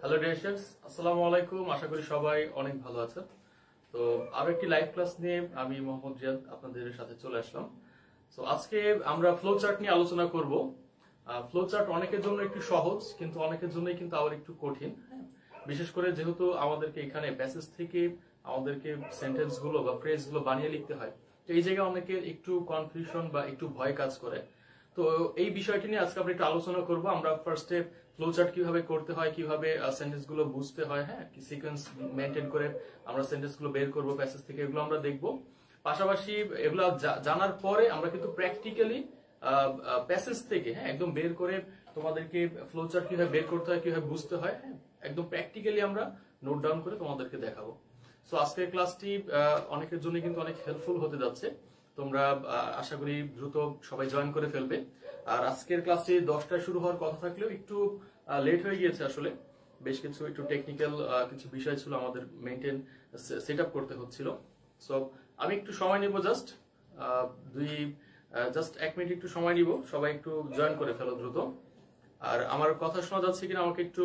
Hello dear students, আসসালামু আলাইকুম। আশা করি সবাই অনেক ভালো আছেন। তো আরো একটি লাইভ ক্লাস নিয়ে আমি মোহাম্মদ রিয়াদ আপনাদের সাথে চলে আসলাম। তো আজকে আমরা ফ্লো চার্ট নিয়ে আলোচনা করব। ফ্লো চার্ট অনেকের জন্য একটু সহজ, কিন্তু অনেকের জন্যই কিন্তু আবার একটু কঠিন। বিশেষ করে যেহেতু আমাদেরকে এখানে প্যাসেজ থেকে আমাদেরকে সেন্টেন্স গুলো বা ফ্রেজ গুলো বানিয়ে লিখতে হয়, তো এই জায়গায় অনেকের একটু কনফিউশন বা একটু ভয় কাজ করে। তো এই বিষয়টি নিয়ে আজকে আমরা একটু আলোচনা করব। আমরা ফার্স্টে ফ্লো চার্ট কিভাবে করতে হয়, কিভাবে সেন্টেন্স গুলো বুঝতে হয়, হ্যাঁ, কি সিকোয়েন্স মেনটেন করে আমরা সেন্টেন্স গুলো বের করবো প্যাসেজ থেকে, এগুলো আমরা দেখব। পাশাপাশি এগুলো জানার পরে আমরা কিন্তু প্র্যাকটিক্যালি প্যাসেজ থেকে, হ্যাঁ, একদম বের করে তোমাদেরকে ফ্লো চার্ট কিভাবে বের করতে হয়, কিভাবে বুঝতে হয়, হ্যাঁ, একদম প্র্যাকটিক্যালি আমরা নোট ডাউন করে তোমাদেরকে দেখাবো। সো আজকের ক্লাসটি অনেকের জন্য কিন্তু অনেক হেল্পফুল হতে যাচ্ছে। তোমরা আশা করি দ্রুত সবাই জয়েন করে ফেলবে। আর আজকের ক্লাসটি 10টায় শুরু হওয়ার কথা থাকলেও একটু লেট হয়ে গিয়েছে। আসলে বেশ কিছু একটু টেকনিক্যাল কিছু বিষয় ছিল, আমাদের মেইনটেইন সেট আপ করতে হচ্ছিল। সো আমি একটু সময় নিব, জাস্ট 1 মিনিট একটু সময় নিব। সবাই একটু জয়েন করে ফেলো দ্রুত। আর আমার কথা শোনা যাচ্ছে কিনা আমাকে একটু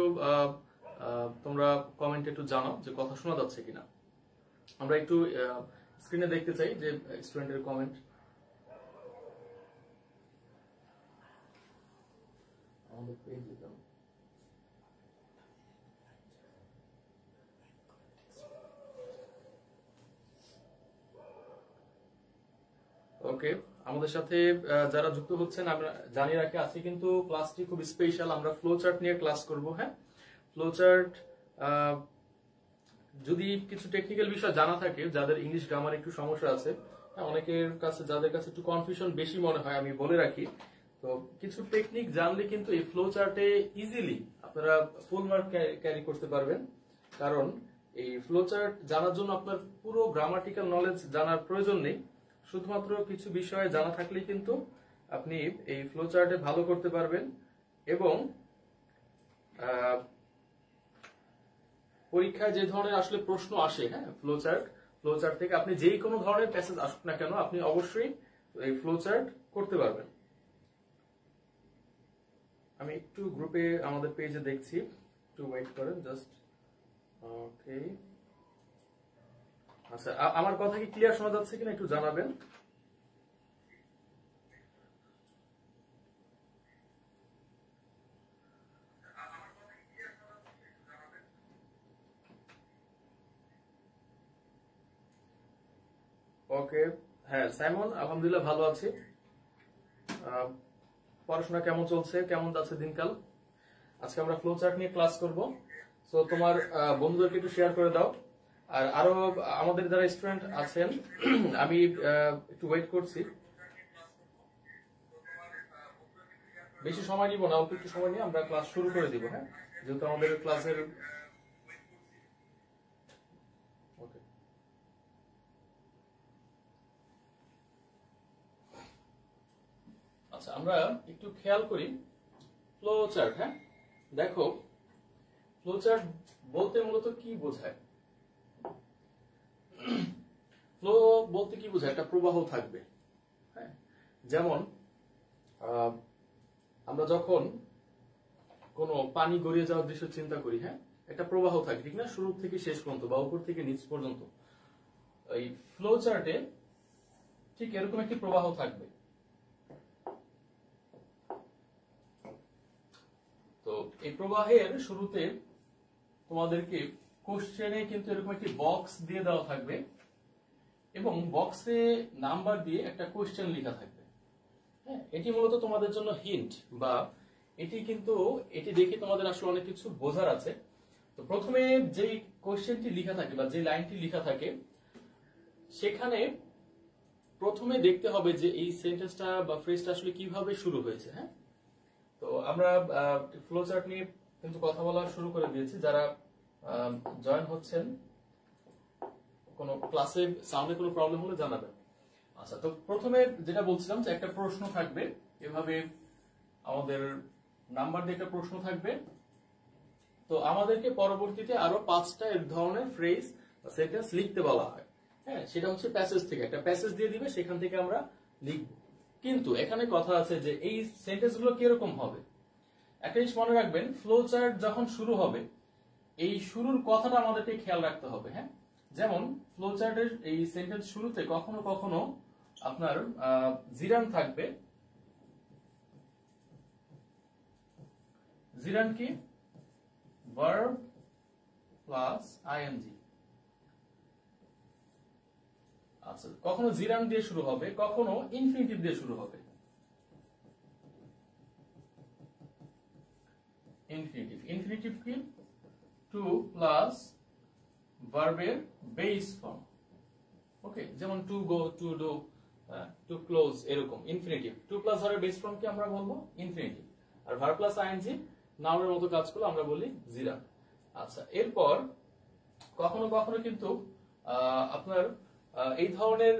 তোমরা কমেন্টে একটু জানাও যে কথা শোনা যাচ্ছে কিনা। আমরা একটু স্ক্রিনে দেখতে চাই যে স্টুডেন্টের কমেন্ট। আমাদের পেজে যাও। ওকে, আমাদের সাথে যারা যুক্ত হচ্ছেন আমরা জানিয়ে রাখি, আজকে কিন্তু ক্লাসটি খুব স্পেশাল। আমরা ফ্লো চার্ট নিয়ে ক্লাস করব। হ্যাঁ, ফ্লো চার্ট যদি কিছু টেকনিক্যাল বিষয় জানা থাকে, যাদের ইংলিশ গ্রামার একটু সমস্যা আছে, অনেকের কাছে যাদের কাছে একটু কনফিউশন বেশি মনে হয়, আমি বলে রাখি, তো কিছু টেকনিক জানলে কিন্তু এই ফ্লো চার্টে ইজিলি আপনারা ফুল মার্ক ক্যারি করতে পারবেন। কারণ এই ফ্লো চার্ট জানার জন্য আপনার পুরো গ্রামাটিক্যাল নলেজ জানার প্রয়োজন নেই। শুধুমাত্র কিছু বিষয় জানা থাকলেই কিন্তু আপনি এই ফ্লো চার্টে ভালো করতে পারবেন। এবং পরীক্ষায় যে ধরনের আসলে প্রশ্ন আসে, হ্যাঁ, ফ্লো চার্ট থেকে আপনি যেই কোনো ধরনের প্যাসেজ আসুক না কেন, আপনি অবশ্যই এই ফ্লো চার্ট করতে পারবেন। আমি একটু গ্রুপে আমাদের পেজে দেখছি, একটু ওয়েট করেন জাস্ট। ওকে, আচ্ছা, আমার কথা কি ক্লিয়ার শোনা যাচ্ছে কিনা একটু জানাবেন। ওকে, হ্যাঁ সাইমন, আলহামদুলিল্লাহ ভালো আছি। পড়াশোনা কেমন চলছে, কেমন যাচ্ছে দিনকাল? আজকে আমরা ফ্লো চার্ট নিয়ে ক্লাস করব। সো তোমার বন্ধুদেরকে একটু শেয়ার করে দাও। আর আরো আমাদের যারা স্টুডেন্ট আছেন, আমি একটু ওয়েট করছি, বেশি সময় নিব না, অল্প একটু সময় নিয়ে আমরা ক্লাস শুরু করে দিব। হ্যাঁ, যেহেতু আমাদের ক্লাসের আচ্ছা, আমরা একটু খেয়াল করি ফ্লো চার্ট। হ্যাঁ, দেখো ফ্লো চার্ট বলতে মূলত কি বোঝায়। ফ্লো বলতে কি বোঝায়? একটা প্রবাহ থাকবে। হ্যাঁ, যেমন আমরা যখন কোনো পানি গড়িয়ে যাওয়ার দৃশ্য চিন্তা করি, হ্যাঁ, একটা প্রবাহ থাকে, ঠিক না? শুরু থেকে শেষ পর্যন্ত বা উপর থেকে নিচ পর্যন্ত। এই ফ্লো চার্টে ঠিক এরকম একটি প্রবাহ থাকবে। তো এই প্রবাহের শুরুতে তোমাদেরকে কোশ্চেনে কিন্তু এরকম একটি বক্স দিয়ে দেওয়া থাকবে এবং বক্সে নাম্বার দিয়ে একটা কোশ্চেন লেখা থাকবে। হ্যাঁ, এটি মূলত তোমাদের জন্য হিন্ট, বা এটি দেখে তোমাদের আসলে অনেক কিছু বোঝার আছে। তো প্রথমে যে কোশ্চেনটি লেখা থাকে বা যে লাইনটি লেখা থাকে, সেখানে প্রথমে দেখতে হবে যে এই সেন্টেন্সটা বা ফ্রেজটা আসলে কিভাবে শুরু হয়েছে। হ্যাঁ, তো আমরা ফ্লো চার্ট নিয়ে কিন্তু কথা বলা শুরু করে দিয়েছি। যারা জয়েন হচ্ছেন, কোনো ক্লাসে সাউন্ডে কোনো প্রবলেম হলে জানাবেন। আচ্ছা, তো প্রথমে যেটা বলছিলাম যে একটা প্রশ্ন থাকবে, এভাবে আমাদের নাম্বার দিয়ে একটা প্রশ্ন থাকবে। তো আমাদেরকে পরবর্তীতে আরো 5টা এর ধরনের ফ্রেজ বা সেন্টেন্স লিখতে বলা হয়। হ্যাঁ, সেটা হচ্ছে প্যাসেজ থেকে একটা প্যাসেজ দিয়ে দিবে, সেখান থেকে আমরা লিখব। কিন্তু এখানে কথা আছে যে এই সেন্টেন্স গুলো কিরকম হবে। একটা জিনিস মনে রাখবেন, ফ্লো চার্ট যখন শুরু হবে এই শুরুর কথাটা আমাদেরকে খেয়াল রাখতে হবে। হ্যাঁ, যেমন ফ্লোচার্টের এই সেন্টেন্স শুরুতে কখনো কখনো আপনার জিরান থাকবে। জিরান কি? Verb plus ING. আচ্ছা, কখনো জিরান দিয়ে শুরু হবে, কখনো ইনফিনিটিভ দিয়ে শুরু হবে। ইনফিনিটিভ, ইনফিনিটিভ কি? টু প্লাস ভার্বের বেস ফর্ম। ওকে, যেমন to go, to do, to close, এরকম ইনফিনিটিভ। টু প্লাস ভার্বের বেস ফর্ম কি আমরা বলবো? ইনফিনিটিভ। আর ভার্ব প্লাস আইএনজি নাউনের মতো কাজ করলে আমরা বলি জিরান। আচ্ছা, এরপর কখনো কখনো কিন্তু আপনার এই ধরনের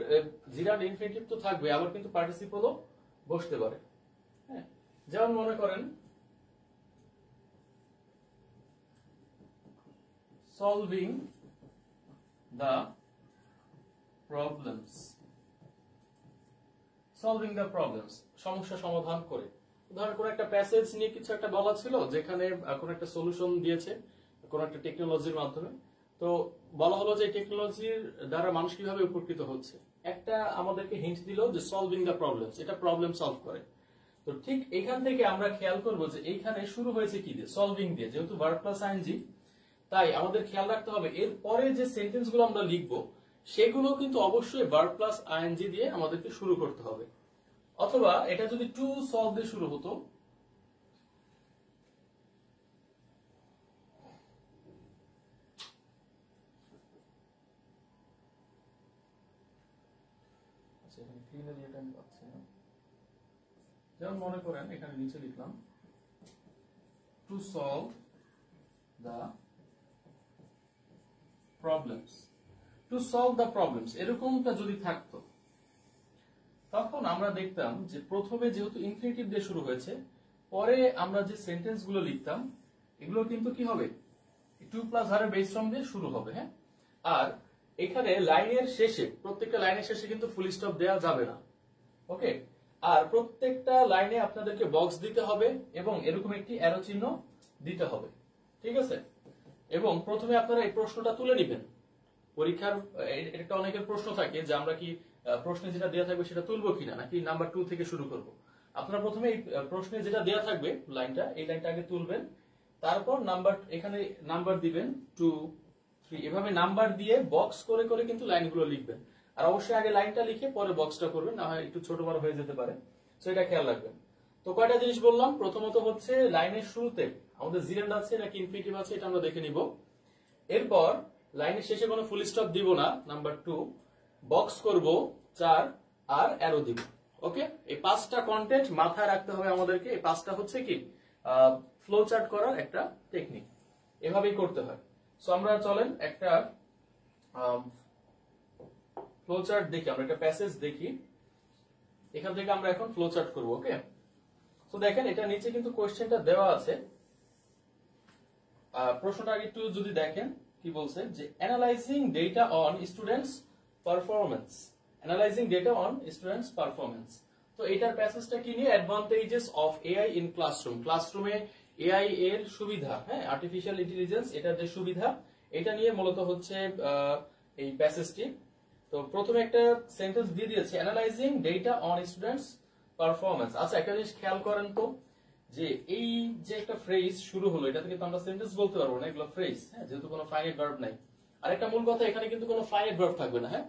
জিরান ইনফিনিটিভ তো থাকবে, আবার কিন্তু পার্টিসিপলও বসতে পারে। হ্যাঁ, যেমন মনে করেন solving the problems. Solving the problems, সমস্যা সমাধান করে। ধরেন কোন একটা প্যাসেজ নিয়ে কিছু একটা বলা ছিল, যেখানে কোন একটা সলিউশন দিয়েছে কোন একটা টেকনোলজির মাধ্যমে। তো বলা হলো যে টেকনোলজির দ্বারা মানুষ কিভাবে উপকৃত হচ্ছে, একটা আমাদেরকে হিন্ট দিল যে সলভিং দ্য প্রবলেমস, এটা প্রবলেম সলভ করে। তো ঠিক এখান থেকে আমরা খেয়াল করব যে এইখানে শুরু হয়েছে কি দিয়ে? সলভিং দিয়ে। যেহেতু ভার্ব প্লাস আইএনজি, তাই আমাদের খেয়াল রাখতে হবে এর পরে যে সেন্টেন্স গুলো আমরা লিখবো সেগুলো কিন্তু অবশ্যই ভার্ব প্লাস আইএনজি দিয়ে আমাদেরকে শুরু করতে হবে। অথবা এটা যদি টু সলভ দিয়ে শুরু হতো, যেমন মনে করেন এখানে নিচে লিখলাম to solve the problems. To solve the problems এরকমটা যদি থাকতো, তখন আমরা দেখতাম যে প্রথমে যেহেতু ইনফিনিটিভ দিয়ে শুরু হয়েছে, পরে আমরা যে সেন্টেন্স গুলো লিখতাম এগুলো কিন্তু কি হবে? টু প্লাস ভার্বের বেস ফর্ম দিয়ে শুরু হবে। হ্যাঁ, আর এখানে লাইনের শেষে, প্রত্যেকটা লাইনের শেষে কিন্তু ফুল স্টপ দেওয়া যাবে না। ওকে, আর প্রত্যেকটা লাইনে আপনাদেরকে বক্স দিতে হবে এবং এরকম একটি অ্যারো চিহ্ন দিতে হবে। ঠিক আছে? এবং প্রথমে আপনারা এই প্রশ্নটা তুলে নেবেন। পরীক্ষার একটা অনেকের প্রশ্ন থাকে যে আমরা কি প্রশ্নে যেটা দেওয়া থাকবে সেটা তুলবো কিনা, নাকি নাম্বার 2 থেকে শুরু করব। আপনারা প্রথমে এই প্রশ্নে যেটা দেওয়া থাকবে লাইনটা, এই লাইনটা আগে তুলবেন, তারপর নাম্বার, এখানে নাম্বার দিবেন 2, 3, এভাবে নাম্বার দিয়ে বক্স করে করে কিন্তু লাইনগুলো লিখবেন। আর অবশ্যই আগে লাইনটা লিখে পরে বক্সটা করবেন, না হয় একটু ছোট বড় হয়ে যেতে পারে। সো এটা খেয়াল রাখবেন। তো কয়টা জিনিস বললাম। প্রথমত হচ্ছে লাইনের শুরুতে আমাদের জিরান্ড আছে নাকি ইনফিনিটিভ আছে এটা আমরা দেখে নিব। এরপর লাইনের শেষে কোনো ফুল স্টপ দিব না, নাম্বার 2, বক্স করব 4, আর অ্যারো দিব। ওকে, এই 5টা কন্টেন্ট মাথায় রাখতে হবে আমাদেরকে। এই 5টা হচ্ছে কি ফ্লো চার্ট করার একটা টেকনিক, এভাবেই করতে হয়। সো আমরা চলেন একটা ফ্লো চার্ট দেখি, আমরা একটা প্যাসেজ দেখি, এখান থেকে আমরা এখন ফ্লো চার্ট করব। ওকে, তো দেখেন এটা নিচে কিন্তু কোশ্চেনটা দেওয়া আছে। প্রশ্নটা আগে একটু যদি দেখেন কি বলছে, যে analysing data on students performance. Analysing data on students performance. তো এটার প্যাসেজটা কি নিয়ে? Advantages of AI in classroom. ক্লাসরুমে এআই এর সুবিধা, হ্যাঁ, আর্টিফিশিয়াল ইন্টেলিজেন্স, এটার যে সুবিধা, এটা নিয়ে মূলত হচ্ছে এই প্যাসেজটি। তো প্রথমে একটা সেন্টেন্স দিয়ে দিয়েছে, analysing data on students performance. আচ্ছা, একটা জিনিস খেয়াল করেন তো, যে এই যে একটা ফ্রেজ শুরু হলো, এটা থেকে তো আমরা সেন্টেন্স বলতে পারবো না, এগুলো ফ্রেজ, হ্যাঁ, যেহেতু কোনো ফাইনাইট ভার্ব নাই। আর একটা মূল কথা, এখানে কিন্তু কোনো ফাইনাইট ভার্ব থাকবে না। হ্যাঁ,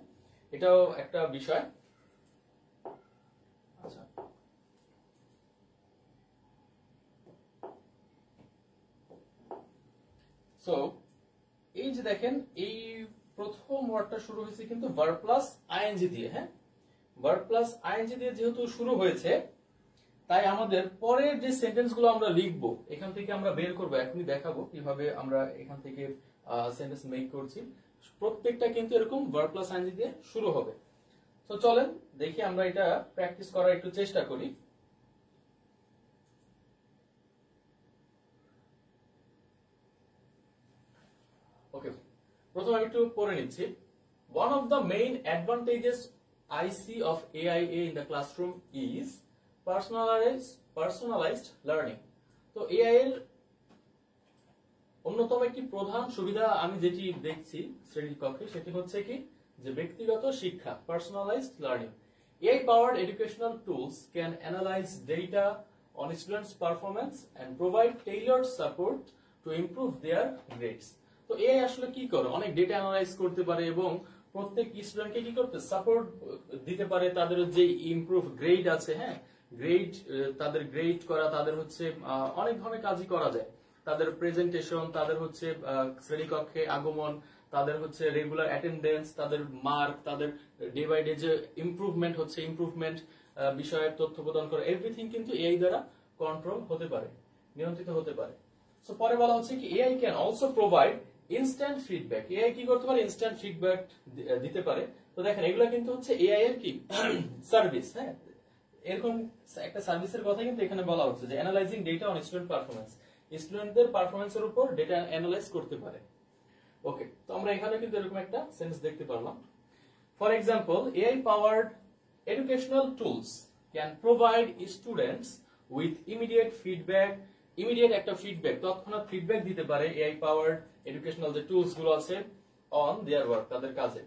এটাও একটা বিষয়। আচ্ছা, সো এই যে দেখেন, এই প্রথম ওয়ার্ডটা শুরু হয়েছে কিন্তু ভার্ব প্লাস আইএনজি দিয়ে। হ্যাঁ, ভার্ব প্লাস আইএনজি দিয়ে যেহেতু শুরু হয়েছে, তাই আমাদের পরের যে সেন্টেন্স গুলো আমরা লিখবো এখান থেকে আমরা বের করবো, এখনই দেখাবো কিভাবে আমরা এখান থেকে সেন্টেন্স মেক করছি। প্রত্যেকটা কিন্তু এরকম ভার্ব প্লাস আইএনজি দিয়ে শুরু হবে। তো চলেন দেখি, আমরা এটা প্র্যাকটিস করার একটু চেষ্টা করি। ওকে, প্রথমে আমি একটু পড়ে নিচ্ছি। One of the main advantages I see of AIA in the classroom is personalized learning. তো এআই এর অন্যতম একটি প্রধান সুবিধা আমি যেটি দেখছি শ্রেণীর কক্ষে সেটি হচ্ছে কি যে ব্যক্তিগত শিক্ষা, personalised learning. AI powered educational tools can analyze data on students' performance and provide tailored support to improve their grades. তো AI আসলে কি করে, অনেক ডেটা অ্যানালাইজ করতে পারে এবং প্রত্যেক স্টুডেন্টকে কি করতে সাপোর্ট দিতে পারে, তাদের যে ইমপ্রুভ গ্রেড আছে, হ্যাঁ গ্রেড, তাদের গ্রেড করা, তাদের হচ্ছে অনেক ধরনের কাজই করা যায়, তাদের প্রেজেন্টেশন, তাদের হচ্ছে শ্রেণীকক্ষে আগমন, তাদের হচ্ছে রেগুলার অ্যাটেন্ডেন্স, তাদের মার্ক, তাদের ডে বাই ডে যে ইমপ্রুভমেন্ট হচ্ছে, ইমপ্রুভমেন্ট বিষয়ে তথ্য প্রদান করা, এভরিথিং কিন্তু এআই দ্বারা কন্ট্রোল হতে পারে, নিয়ন্ত্রিত হতে পারে। সো পরে বলা হচ্ছে কি AI can also provide instant feedback. AI কি করতে পারে, ইনস্ট্যান্ট ফিডব্যাক দিতে পারে। তো দেখেন এগুলো কিন্তু হচ্ছে এআই এর কি সার্ভিস, হ্যাঁ এরকম একটা সার্ভিসের কথা কিন্তু এখানে বলা হচ্ছে যে analysing data on student performance, স্টুডেন্টদের পারফরম্যান্সের উপর ডেটা অ্যানালাইজ করতে পারে। ওকে, তো আমরা এখানে কিন্তু এরকম একটা সেন্স দেখতে পারলাম। For example, AI powered educational tools can provide students with immediate feedback, immediate একটা ফিডব্যাক, তৎক্ষণাৎ ফিডব্যাক দিতে পারে এআই পাওয়ার্ড এডুকেশনাল যে টুলস গুলো আছে অন দেয়ার ওয়ার্ক, তাদের কাজে।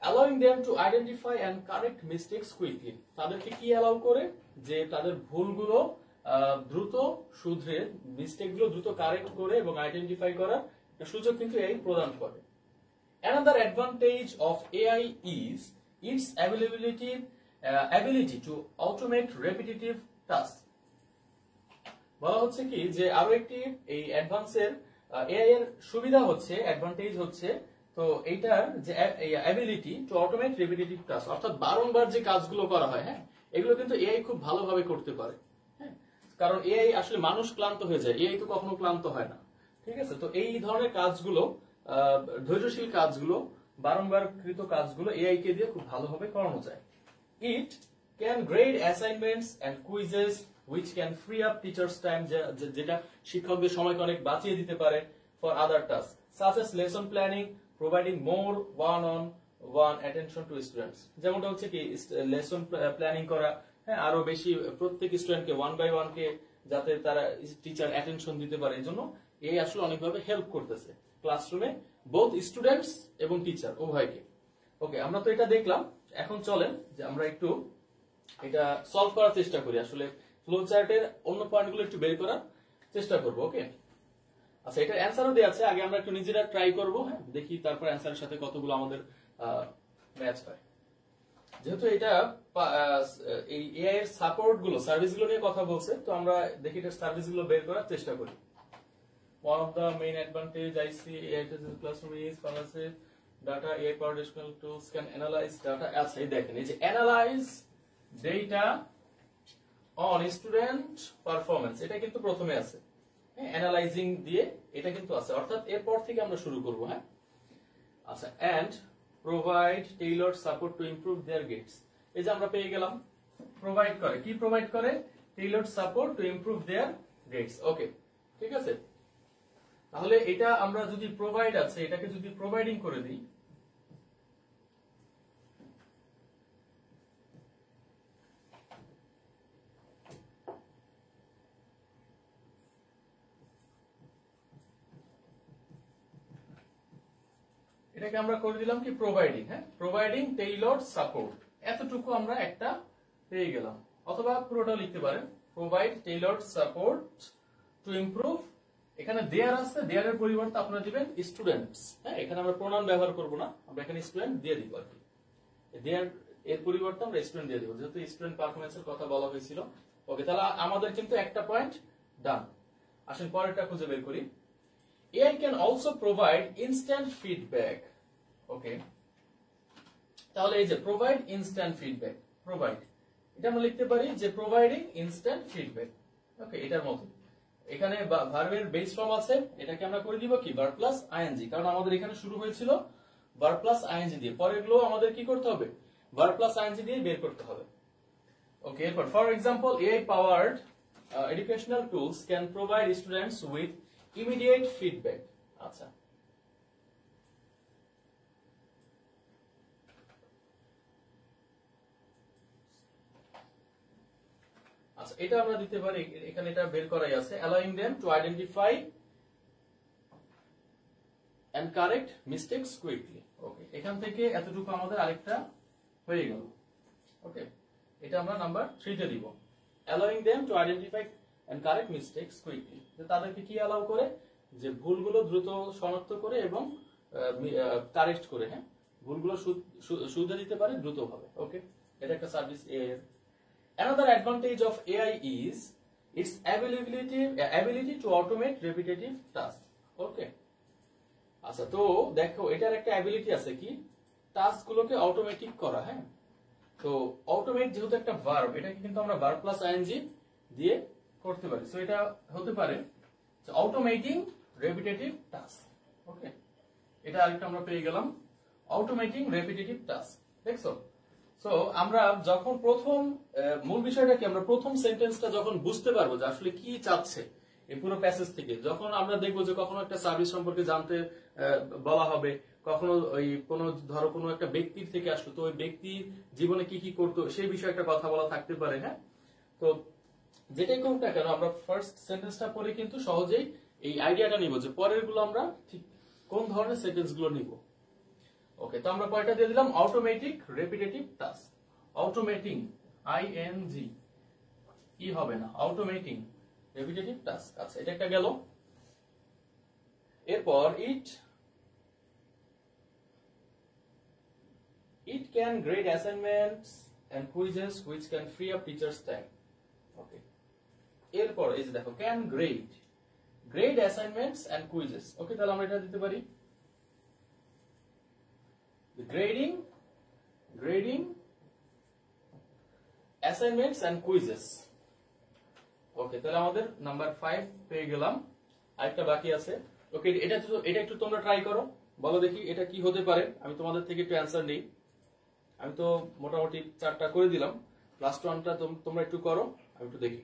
allowing them to identify and correct mistakes quickly, তাদেরকে কি অ্যালাউ করে যে তাদের ভুলগুলো দ্রুত শুধরে, মিস্টেকগুলো দ্রুত কারেক্ট করে এবং আইডেন্টিফাই করার সুযোগ কিন্তু এআই প্রদান করে। Another advantage of AI is its ability to automate repetitive tasks. বলা হচ্ছে কি যে আরো একটি এই অ্যাডভান্সের এআই এর সুবিধা হচ্ছে, অ্যাডভান্টেজ হচ্ছে, তো এইটার যে ability to automate repetitive task, অর্থাৎ বারংবার যে কাজগুলো করা হয়, হ্যাঁ এগুলো কিন্তু এআই খুব ভালোভাবে করতে পারে, হ্যাঁ কারণ এআই আসলে মানুষ ক্লান্ত হয়ে যায়, এআই তো কখনো ক্লান্ত হয় না, ঠিক আছে। তো এই ধরনের কাজগুলো, ধৈর্যশীল কাজগুলো, বারংবার কৃত কাজগুলো এআই কে দিয়ে খুব ভালোভাবে করানো যায়। It can grade assignments and quizzes which can free up teachers time, যেটা শিক্ষকদের সময়কে অনেক বাঁচিয়ে দিতে পারে for other tasks such as lesson planning, providing more one-on-one attention to students, যেমনটা হচ্ছে কি লেসন প্ল্যানিং করা, হ্যাঁ আরো বেশি প্রত্যেক স্টুডেন্টকে ওয়ান বাই ওয়ান কে যাতে তারা টিচার অ্যাটেনশন দিতে পারে, এই জন্য এই আসলে অনেকভাবে হেল্প করতেছে ক্লাসরুমে বোথ স্টুডেন্টস এবং টিচার উভয়কে। ওকে, আমরা তো এটা দেখলাম, এখন চলেন যে আমরা একটু এটা সলভ করার চেষ্টা করি, আসলে ফ্লো চার্টের অন্য পয়েন্টগুলো একটু বের করার চেষ্টা করব। ওকে, আচ্ছা এটার অ্যান্সারও দেওয়া আছে, আগে আমরা একটু নিজেরা ট্রাই করব, হ্যাঁ দেখি তারপর অ্যান্সারের সাথে কতগুলো আমাদের ম্যাচ হয়। যেহেতু এটা এই এআই এর সাপোর্ট গুলো, সার্ভিস গুলো নিয়ে কথা বলছে, তো আমরা দেখি এটার সার্ভিস গুলো বের করার চেষ্টা করি। One of the main advantage I see AI in the classroom is analysis data. AI powered educational tools can analyze data as এই দেখেন, এই যে analyze data on student performance, এটা কিন্তু প্রথমে আছে, হ্যাঁ অ্যানালাইজিং দিয়ে এটা কিন্তু আছে, অর্থাৎ এরপর থেকে আমরা শুরু করব, হ্যাঁ আচ্ছা। and provide tailored support to improve their grades, এই যে আমরা পেয়ে গেলাম, প্রোভাইড করে, কি প্রোভাইড করে, tailored support to improve their grades। ওকে, ঠিক আছে, তাহলে এটা আমরা যদি প্রোভাইড আছে, এটাকে যদি প্রোভাইডিং করে দিই, এটাকে আমরা করে দিলাম কি প্রোভাইডিং, হ্যাঁ প্রোভাইডিং টেইলরড সাপোর্ট, এতটুকু আমরা একটা পেয়ে গেলাম, অথবা পুরোটা লিখতে পারেন প্রোভাইড টেইলরড সাপোর্ট টু ইমপ্রুভ, এখানে দেয়ার আছে, দেয়ার এর পরিবর্তে আপনারা দিবেন স্টুডেন্টস, হ্যাঁ এখানে আমরা প্রোনাউন ব্যবহার করব না, আমরা এখানে স্টুডেন্ট দিয়ে দিব আর কি, দেয়ার এর পরিবর্তে আমরা স্টুডেন্ট দিয়ে দিব, যেহেতু স্টুডেন্ট পারফরম্যান্সের কথা বলা হয়েছিল। ওকে, তাহলে আমাদের কিন্তু একটা পয়েন্ট ডান। আসেন পরেরটা খুঁজে বের করি। AI can also provide instant feedback. ওকে, তাহলে এই যে প্রোভাইড ইনস্ট্যান্ট ফিডব্যাক, প্রোভাইড এটা আমরা লিখতে পারি যে প্রোভাইডিং ইনস্ট্যান্ট ফিডব্যাক। ওকে, এটার মতো এখানে ভার্বের বেস ফর্ম আছে, এটাকে আমরা করে দিব কি ভার্ব প্লাস আইএনজি, কারণ আমাদের এখানে শুরু হয়েছিল ভার্ব প্লাস আইএনজি দিয়ে, পরেরগুলো আমাদের কি করতে হবে, ভার্ব প্লাস আইএনজি দিয়ে বের করতে হবে। ওকে, এরপর for example AI powered educational tools can provide students with immediate feedback. আচ্ছা, আচ্ছা এটা আমরা দিতে পারি, এখানে এটা বের করাই আছে, allowing them to identify and correct mistakes quickly. ওকে, এখান থেকে এতটুকু আমাদের আরেকটা হয়ে গেল। ওকে, এটা আমরা নাম্বার 3 তে দিব। allowing them to identify and correct mistakes quickly, যে তাদেরকে কি অ্যালাউ করে, যে ভুলগুলো দ্রুত শনাক্ত করে এবং কারেক্ট করে, হ্যাঁ, ভুলগুলো শুধরে দিতে পারে দ্রুতভাবে। ওকে, এটা একটা সার্ভিস এর। another advantage of AI is its ability to automate repetitive tasks. ওকে, আচ্ছা, তো দেখো এটার একটা অ্যাবিলিটি আছে কি, টাস্ক গুলোকে অটোমেটিক করা। হ্যাঁ, তো অটোমেট যেহেতু একটা ভার্ব, এটাকে কিন্তু আমরা ভার্ব প্লাস আইএনজি দিয়ে করতে পারি। সো এটা হতে পারে অটোমেটিং রেপিটেটিভ টাস্ক। ওকে, এটা আরেকটা আমরা পেয়ে গেলাম, অটোমেটিং রেপিটেটিভ টাস্ক। দেখছো, সো আমরা যখন প্রথম মূল বিষয়টা কি, আমরা প্রথম সেন্টেন্সটা যখন বুঝতে পারবো যে আসলে কি চাচ্ছে এই পুরো প্যাসেজ থেকে, যখন আমরা দেখবো যে কখনো একটা সার্ভিস সম্পর্কে জানতে বলা হবে, কখনো ওই কোনো ধরো কোনো একটা ব্যক্তির থেকে আসলো, তো ওই ব্যক্তির জীবনে কি কি করতো সেই বিষয়ে একটা কথা বলা থাকতে পারে। হ্যাঁ, তো যেটাই হোক না কেন আমরা ফার্স্ট সেন্টেন্সটা পড়ে কিন্তু সহজেই এই আইডিয়াটা নিব যে পরের গুলো আমরা ঠিক কোন ধরনের সেন্টেন্স গুলো নিব। ওকে, তো আমরা কয়টা দিয়ে দিলাম, automatic repetitive task, automating ING ই হবে না, অটোমেটিং রেপিটেটিভ টাস্ক। আচ্ছা, এটা একটা গেল। এরপর it can grade assignments and quizzes which can free up teachers time. ওকে, এরপর এই যে দেখো can grade assignments and quizzes. Okay, তাহলে আমরা এটা দিতে পারি grading assignments and quizzes. Okay, তাহলে আমাদের নাম্বার 5 পেয়ে গেলাম, আরেকটা বাকি আছে। ওকে, এটা একটু তোমরা ট্রাই করো, বলো দেখি এটা কি হতে পারে। আমি তোমাদের থেকে একটু অ্যান্সার নেই। আমি তো মোটামুটি 4টা করে দিলাম, লাস্ট ওয়ানটা তোমরা একটু করো, আমি একটু দেখি।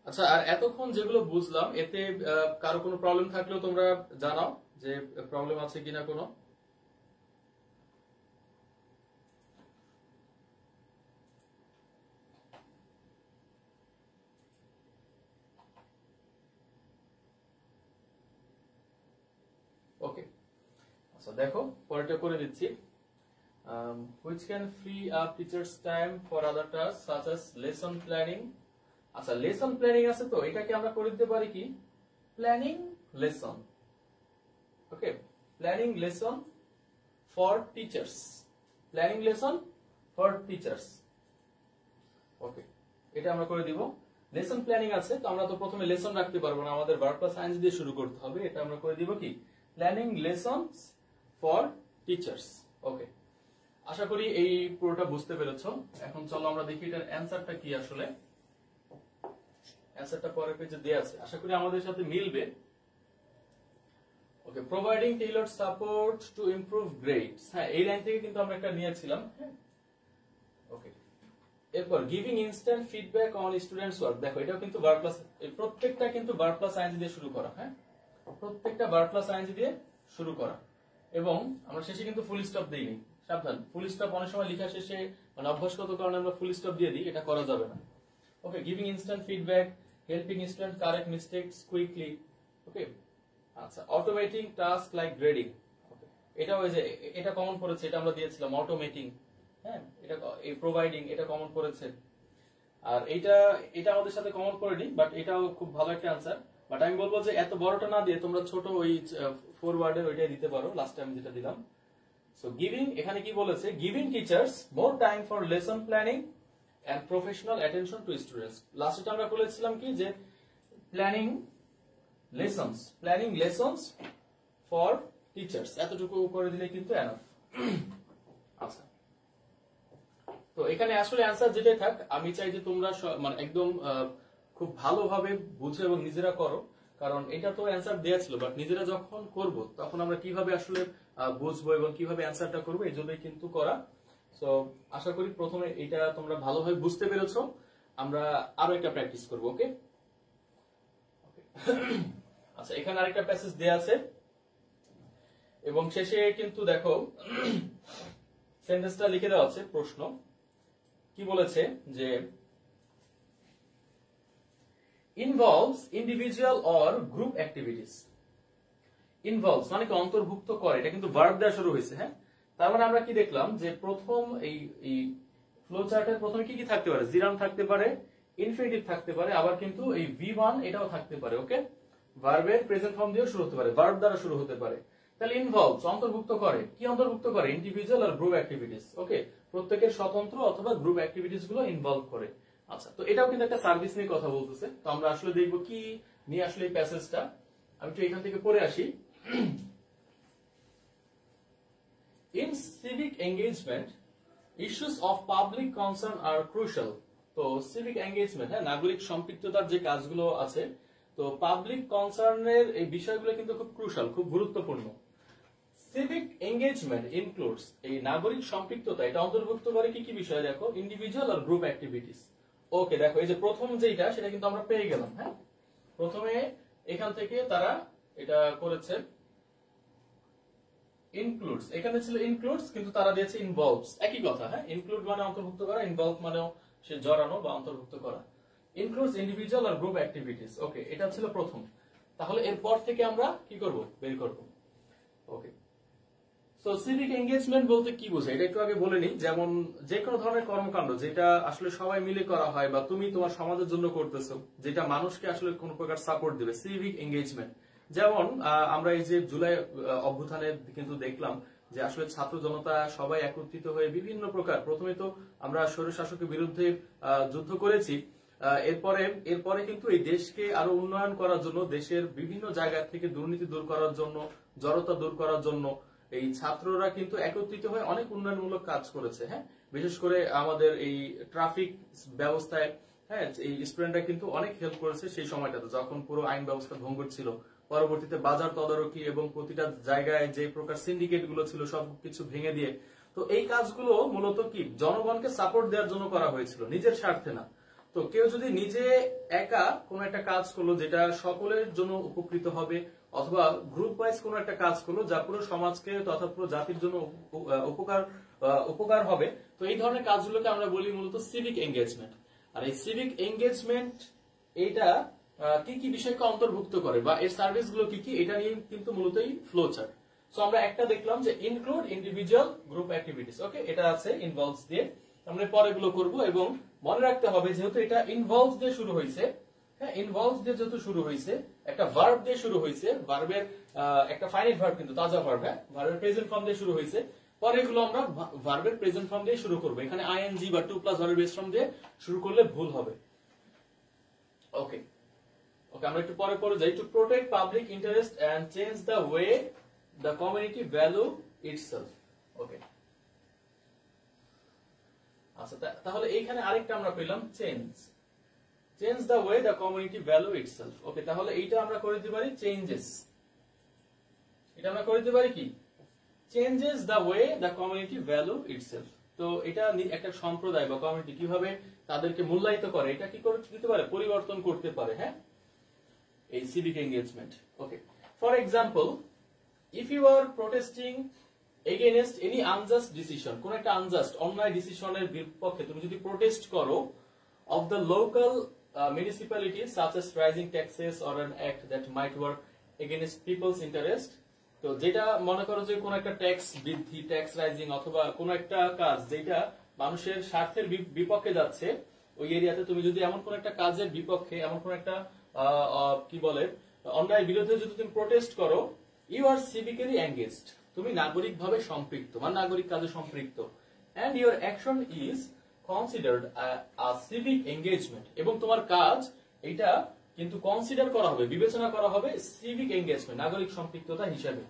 আচ্ছা, আর এতক্ষণ যেগুলো বুঝলাম এতে কারো কোনো প্রবলেম থাকলেও তোমরা জানাও যে প্রবলেম আছে কিনা কোনো। ওকে, আচ্ছা দেখো পরেরটা করে দিচ্ছি। which can free up teachers time for other tasks such as lesson planning. আচ্ছা, লেসন প্ল্যানিং আছে, তো এটাকে আমরা করে দিতে পারি কি, planning lesson. Okay, planning lesson for teachers, planning lesson for teachers. Okay, এটা আমরা করে দিব। লেসন প্ল্যানিং আছে, তো আমরা তো প্রথমে লেসন রাখতে পারবো না, আমাদের ভার্ব প্লাস আইএনজি দিয়ে শুরু করতে হবে। এটা আমরা করে দিব কি, প্ল্যানিং লেসনস ফর টিচার্স। ওকে, আশা করি এই পুরোটা বুঝতে পেরেছো। এখন চলো আমরা দেখি এটার অ্যান্সারটা কি আসলে। অ্যান্সারটা পরের পেজে দেয়া আছে, আশা করি আমাদের সাথে মিলবে। Okay, providing tailored support to improve grades. হ্যাঁ, এই লাইন থেকে কিন্তু আমরা একটা নিয়েছিলাম। হ্যাঁ, ওকে, এরপর giving instant feedback on students work. দেখো এটাও কিন্তু ভার্ব প্লাস, প্রত্যেকটা কিন্তু ভার্ব প্লাস আইএনজি দিয়ে শুরু করা। হ্যাঁ, প্রত্যেকটা ভার্ব প্লাস আইএনজি দিয়ে শুরু করা, এবং আমরা শেষে কিন্তু ফুল স্টপ দিইনি। সাবধান, ফুল স্টপ অনেক সময় লেখা শেষে মানে অভ্যাসগত কারণে আমরা ফুল স্টপ দিয়ে দিই, এটা করা যাবে না। Okay, giving instant feedback, helping student correct mistakes quickly. Okay, আচ্ছা, automating task like grading. Okay, এটা ওই যে এটা কমন পড়েছে, এটা আমরা দিয়েছিলাম অটোমেটিং। হ্যাঁ, এটা এই প্রোভাইডিং এটা কমন পড়েছে, আর এটা আমাদের সাথে কমন পড়েনি, বাট এটাও খুব ভালো একটা আনসার। বাট আমি বলবো যে এত বড়টা না দিয়ে তোমরা ছোট ওই 4 ওয়ার্ডের ওইটাই দিতে পারো, লাস্টে আমি যেটা দিলাম। সো গিভিং, এখানে কি বলেছে, giving teachers more time for lesson planning and professional attention to students. লাস্টে আমরা বলেছিলাম কি যে প্ল্যানিং লেসনস ফর টিচার্স, এতটুকু করে দিলে কিন্তু এনাফ। আচ্ছা, তো এখানে আসলে অ্যান্সার যেটাই থাক, আমি চাই যে তোমরা মানে একদম খুব ভালোভাবে বুঝো এবং নিজেরা করো, কারণ এটা তো অ্যান্সার দেয়া ছিল, বাট নিজেরা যখন করব তখন আমরা কিভাবে আসলে বুঝবো এবং কিভাবে অ্যান্সারটা করবো, এই জন্যই কিন্তু করা। সো আশা করি প্রথমে এটা তোমরা ভালোভাবে বুঝতে পেরেছো। আমরা আরো একটা প্র্যাকটিস করব। ওকে, আচ্ছা, এখানে আরেকটা প্যাসেজ দেয়া আছে। এবং শেষে কিন্তু দেখো সেন্টেন্সটা লিখে দেওয়া আছে, প্রশ্ন কি বলেছে যে involves individual or group activities. Involves মানে কি অন্তর্ভুক্ত করে, এটা কিন্তু ভার্ব দিয়ে শুরু হয়েছে। হ্যাঁ, তার মানে আমরা কি দেখলাম যে প্রথম এই ফ্লো চার্টের প্রথমে কি কি থাকতে পারে, জিরাম থাকতে পারে, ইনফিনিটিভ থাকতে পারে, আবার কিন্তু এই V1 এটাও থাকতে পারে। ওকে, ভার্বের প্রেজেন্ট ফর্ম দিয়েও শুরু হতে পারে, ভার্ব দ্বারা শুরু হতে পারে। তাহলে ইনভলভস অন্তর্ভুক্ত করে, কি অন্তর্ভুক্ত করে, ইন্ডিভিজুয়াল আর গ্রুপ অ্যাক্টিভিটিস। ওকে, প্রত্যেকের স্বতন্ত্র অথবা গ্রুপ অ্যাক্টিভিটিস গুলো ইনভলভ করে। আচ্ছা, তো এটাও কিন্তু একটা সার্ভিস নিয়ে কথা বলতেছে। তো আমরা আসলে দেখবো কি নিয়ে আসলে এই প্যাসেজটা। আমি একটু এখান থেকে পড়ে আসি। In civic engagement, issues of public concern are crucial. তো সিভিক এঙ্গেজমেন্ট, হ্যাঁ, নাগরিক সম্পৃক্ততার যে কাজগুলো আছে, তো পাবলিক কনসার্নের এই বিষয়গুলো কিন্তু খুব ক্রুশাল, খুব গুরুত্বপূর্ণ। সিভিক এঙ্গেজমেন্ট ইনক্লুডস, এই নাগরিক সম্পৃক্ততা এটা অন্তর্ভুক্ত করে কি কি বিষয়, দেখো, ইন্ডিভিজুয়াল আর গ্রুপ অ্যাক্টিভিটিস। ওকে, দেখো এই যে প্রথম যেটা সেটা কিন্তু আমরা পেয়ে গেলাম। হ্যাঁ, প্রথমে এখান থেকে তারা এটা করেছে ইনক্লুডস, এখানে ছিল ইনক্লুডস কিন্তু তারা দিয়েছে ইনভলভস, একই কথা। হ্যাঁ, ইনক্লুড মানে অন্তর্ভুক্ত করা, ইনভলভ মানেও সে জড়ানো বা অন্তর্ভুক্ত করা। ইনক্লুডস ইন্ডিভিজুয়াল আর গ্রুপ অ্যাক্টিভিটিস। ওকে, এটা ছিল প্রথম। তাহলে এরপর থেকে আমরা কি করব, বের করব। ওকে, সো সিভিক এঙ্গেজমেন্ট বলতে কি বোঝায় এটা একটু আগে বলে নিই। যেমন যে কোনো ধরনের কর্মকাণ্ড যেটা আসলে সবাই মিলে করা হয় বা তুমি তোমার সমাজের জন্য করতেছো, যেটা মানুষকে আসলে কোন প্রকার সাপোর্ট দিবে, সিভিক এঙ্গেজমেন্ট। যেমন আমরা এই যে জুলাই অভ্যুত্থানে কিন্তু দেখলাম যে আসলে ছাত্র জনতা সবাই একত্রিত হয়ে বিভিন্ন প্রকার, প্রথমে তো আমরা স্বৈর শাসকের বিরুদ্ধে যুদ্ধ করেছি, এরপরে কিন্তু এই দেশকে আরো উন্নয়ন করার জন্য, দেশের বিভিন্ন জায়গা থেকে দুর্নীতি দূর করার জন্য, জড়তা দূর করার জন্য এই ছাত্ররা কিন্তু একত্রিত হয়ে অনেক উন্নয়নমূলক কাজ করেছে। হ্যাঁ, বিশেষ করে আমাদের এই ট্রাফিক ব্যবস্থায়, হ্যাঁ, এই স্টুডেন্টরা কিন্তু অনেক হেল্প করেছে সেই সময়টাতে, যখন পুরো আইন ব্যবস্থা ভঙ্গুর ছিল। পরবর্তীতে বাজার তদারকি এবং প্রতিটা জায়গায় যে প্রকার সিন্ডিকেট গুলো ছিল সবকিছু ভেঙে দিয়ে, তো এই কাজগুলো মূলত কি জনগণকে সাপোর্ট দেওয়ার জন্য করা হয়েছিল, নিজের স্বার্থে না। তো কেউ যদি নিজে একা কোন একটা কাজ করলো যেটা সকলের জন্য উপকৃত হবে, অথবা গ্রুপ ওয়াইজ কোন একটা কাজ করলো যা পুরো সমাজকে তথা পুরো জাতির জন্য উপকার হবে, তো এই ধরনের কাজগুলোকে আমরা বলি মূলত সিভিক এঙ্গেজমেন্ট। আর এই সিভিক এঙ্গেজমেন্ট এইটা কি কি বিষয়কে অন্তর্ভুক্ত করে বা এর সার্ভিস গুলো কি কি, এটা নিয়ে কিন্তু মূলত এই ফ্লো চার্ট। সো আমরা একটা দেখলাম যে ইনক্লুড ইন্ডিভিজুয়াল গ্রুপ অ্যাক্টিভিটিস। ওকে, এটা আছে ইনভলভস দিয়ে, আমরা পরে গুলো করব। এবং মনে রাখতে হবে যেহেতু এটা ইনভলভস দিয়ে শুরু হয়েছে, হ্যাঁ, ইনভলভস দিয়ে যেহেতু শুরু হয়েছে, একটা ভার্ব দিয়ে শুরু হয়েছে, ভার্বের একটা ফাইনাইট ভার্ব কিন্তু তাজা ভার্ব, হ্যাঁ, ভার্বের প্রেজেন্ট ফর্ম দিয়ে শুরু হয়েছে, পরে এগুলো আমরা ভার্বের প্রেজেন্ট ফর্ম দিয়ে শুরু করব। এখানে আইএনজি বা টু প্লাস ভার্বের বেস ফর্ম দিয়ে শুরু করলে ভুল হবে। ওকে, আমরা একটু পরে যাই। To protect public interest and change the way the community value itself. Okay, আচ্ছা, তাহলে এইখানে আরেকটা আমরা পেলাম change the way the community value itself. Okay, তাহলে এইটা আমরা করে দিতে পারি চেঞ্জেস, এটা আমরা করে দিতে পারি কি, changes the way the community value itself. তো এটা একটা সম্প্রদায় বা কমিউনিটি কিভাবে তাদেরকে মূল্যায়িত করে, এটা কি করে দিতে পারে, পরিবর্তন করতে পারে। হ্যাঁ, এই civic engagement. Okay, for example, if you are protesting against any unjust decision, কোন একটা আনজাস্ট অন্যায় ডিসিশনের বিপক্ষে তুমি যদি প্রোটেস্ট করো, of the local municipality such as raising taxes or an act that might work against people's interest. তো যেটা মনে করো যে কোন একটা ট্যাক্স বৃদ্ধি, ট্যাক্স রাইজিং, অথবা কোন একটা কাজ যেটা মানুষের স্বার্থের বিপক্ষে যাচ্ছে, ওই এরিয়াতে তুমি যদি এমন কোন একটা কাজের বিপক্ষে, এমন কোন একটা কি বলে অন্যায় বিরুদ্ধে যদি তুমি প্রোটেস্ট করো, ইউ আর সিভিক্যালি এঙ্গেজড, তুমি নাগরিকভাবে সম্পৃক্ত, মানে নাগরিক কাজে সম্পৃক্ত, and your action is considered a civic engagement, এবং তোমার কাজ এটা কিন্তু কনসিডার করা হবে, বিবেচনা করা হবে সিভিক এঙ্গেজমেন্ট, নাগরিক সম্পৃক্ততা হিসেবে।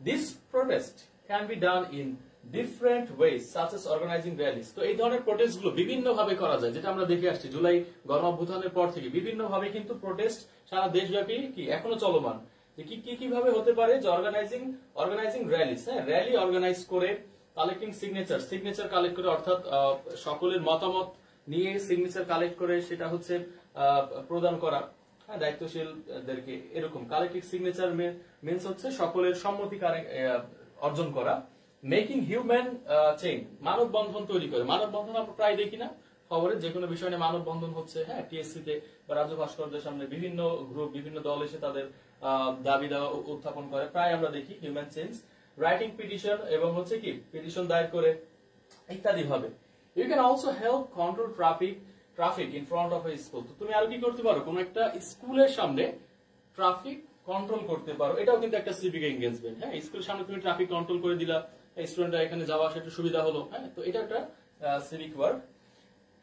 This protest can be done in different ways such as organising rallies. তো এই ধরনের প্রোটেস্ট গুলো বিভিন্ন ভাবে করা যায়, যেটা আমরা দেখে আসছি জুলাই গণ অভ্যুত্থানের পর থেকে বিভিন্ন ভাবে কিন্তু প্রোটেস্ট সারা দেশব্যাপী কি এখনো চলমান। যে কিভাবে হতে পারে, যে অর্গানাইজিং র্যালিস, হ্যাঁ, র্যালি অর্গানাইজ করে, কালেক্টিং সিগনেচার কালেক্ট করে, অর্থাৎ সকলের মতামত নিয়ে সিগনেচার কালেক্ট করে সেটা হচ্ছে প্রদান করা, হ্যাঁ, দায়িত্বশীলদেরকে এরকম কালেক্টিভ সিগনেচার মিন্স হচ্ছে সকলের সম্মতি অর্জন করা। মেকিং হিউম্যান চেইন, মানববন্ধন তৈরি করে। মানববন্ধন আমরা প্রায় দেখি না খবরে, যে কোনো বিষয় নিয়ে মানববন্ধন হচ্ছে, হ্যাঁ, টিএসসি তে বা রাজ্য ভাস্করদের সামনে বিভিন্ন গ্রুপ বিভিন্ন দল এসে তাদের দাবি দেওয়া উত্থাপন করে, প্রায় আমরা দেখি হিউম্যান চেঞ্জ। রাইটিং পিটিশন এবং হচ্ছে কি পিটিশন দায়ের করে ইত্যাদি ভাবে। You can also help control traffic in front of a school. তুমি আর কি করতে পারো, কোন একটা স্কুলের সামনে ট্রাফিক কন্ট্রোল করতে পারো। এটাও কিন্তু একটা সিভিক এঙ্গেজমেন্ট। হ্যাঁ, স্কুলের সামনে তুমি ট্রাফিক কন্ট্রোল করে দিলা, স্টুডেন্টরা এখানে যাওয়া আসা একটু সুবিধা হলো। হ্যাঁ, তো এটা একটা civic work.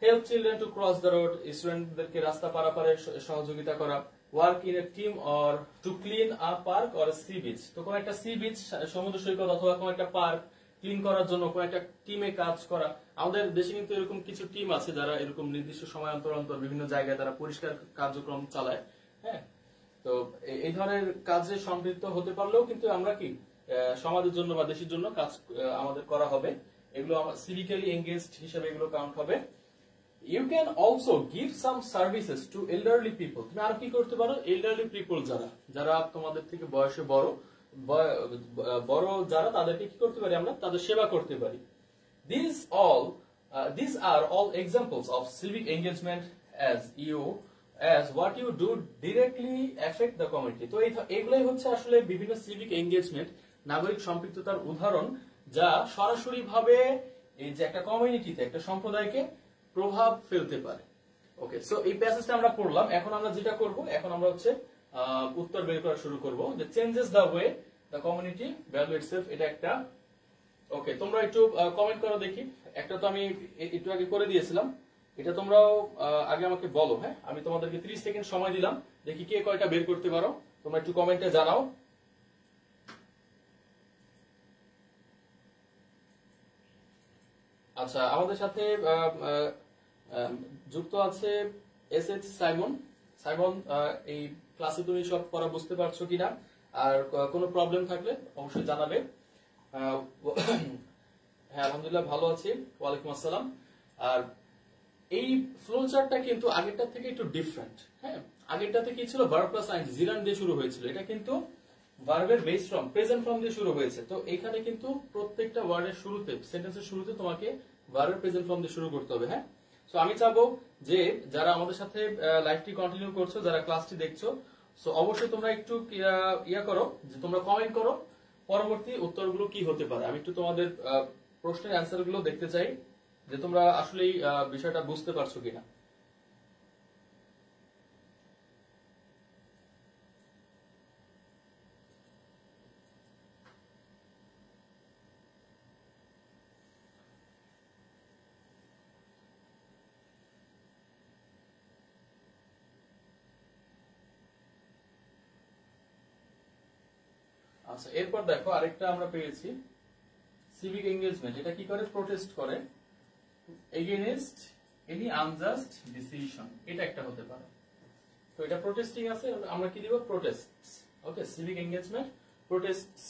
Help children to cross the road, স্টুডেন্টদেরকে রাস্তা পারাপারে সহযোগিতা করা। Work in a team or two clean a park or sea beach. তো কোন একটা সি বিচ, সমুদ্র সৈকত অথবা কোন একটা পার্ক ক্লিন করার জন্য কোন একটা টিমে কাজ করা। আমাদের দেশে কিন্তু এরকম কিছু টিম আছে যারা এরকম নির্দিষ্ট সময় অন্তর অন্তর বিভিন্ন জায়গায় তারা পরিষ্কার কার্যক্রম চালায়। হ্যাঁ, তো এই ধরনের কাজে সম্পৃক্ত হতে পারলেও কিন্তু আমরা কি সমাজের জন্য বা দেশের জন্য কাজ আমাদের করা হবে। এগুলো আমার সিভিক্যালি এঙ্গেজড হিসেবে এগুলো কাউন্ট হবে। You can also give some services to elderly people. তুমি আর কি করতে পারো, এল্ডারলি পিপল যারা তোমাদের থেকে বয়সে বড় যারা, তাদেরকে কি করতে পারি আমরা, তাদের সেবা করতে পারি। These are all examples of civic engagement as what you do directly affect the community. তো এইগুলাই হচ্ছে আসলে বিভিন্ন সিভিক এঙ্গেজমেন্ট, নাগরিক সম্পৃক্ততার উদাহরণ, যা সরাসরি ভাবে এই যে একটা কমিউনিটিতে, একটা সম্প্রদায়কে প্রভাব ফেলতে পারে। ওকে, সো এই প্যাসেজটা আমরা পড়লাম। এখন আমরা যেটা করব, এখন আমরা হচ্ছে উত্তর বের করা শুরু করব, যে changes the way the community value itself. এটা একটা। ওকে, তোমরা একটু কমেন্ট করো দেখি। একটা তো আমি একটু আগে করে দিয়েছিলাম, এটা তোমরাও আগে আমাকে বলো। হ্যাঁ, আমি তোমাদেরকে 30 সেকেন্ড সময় দিলাম, দেখি কে কয়টা বের করতে পারো। তোমরা একটু কমেন্টে জানাও। আচ্ছা, আমাদের সাথে যুক্ত আছে এসএইচ সাইমন। সাইমন, এই ক্লাসে তুমি সব পড়া বুঝতে পারছো কিনা, আর কোনো প্রবলেম থাকলে অবশ্যই জানাবে। হ্যাঁ, আলহামদুলিল্লাহ ভালো আছি। ওয়ালাইকুম আসসালাম। আর এই ফ্লো চার্টটা কিন্তু আগেরটা থেকে একটু ডিফারেন্ট। হ্যাঁ, আগেরটাতে কি ছিল, ভার্ব প্লাস আইএনজি জিরান দিয়ে শুরু হয়েছিল। এটা কিন্তু ভার্বের বেস ফর্ম প্রেজেন্ট ফর্ম দিয়ে শুরু হয়েছে। তো এখানে কিন্তু প্রত্যেকটা ওয়ার্ডের শুরুতে, সেন্টেন্সের শুরুতে তোমাকে ভার্বের প্রেজেন্ট ফর্ম দিয়ে শুরু করতে হবে। হ্যাঁ, সো আমি চাবো যে যারা আমাদের সাথে লাইভটি কন্টিনিউ করছো, যারা ক্লাসটি দেখছো, সো অবশ্যই তোমরা একটু ইয়া করো, যে তোমরা কমেন্ট করো পরবর্তী উত্তরগুলো কি হতে পারে। আমি একটু তোমাদের প্রশ্নের অ্যান্সার গুলো দেখতে চাই, যে তোমরা আসলে বিষয়টা বুঝতে পারছো কিনা। আচ্ছা, এরপর দেখো আরেকটা আমরা পেয়েছি, সিভিক এঙ্গেজমেন্ট। এটা কি করে, প্রোটেস্ট করে এগেইনস্ট এনি আনজাস্ট ডিসিশন। এটা একটা হতে পারে। তো এটা প্রোটেস্টিং আছে, আমরা কি দিব, protests. Okay, civic engagement protests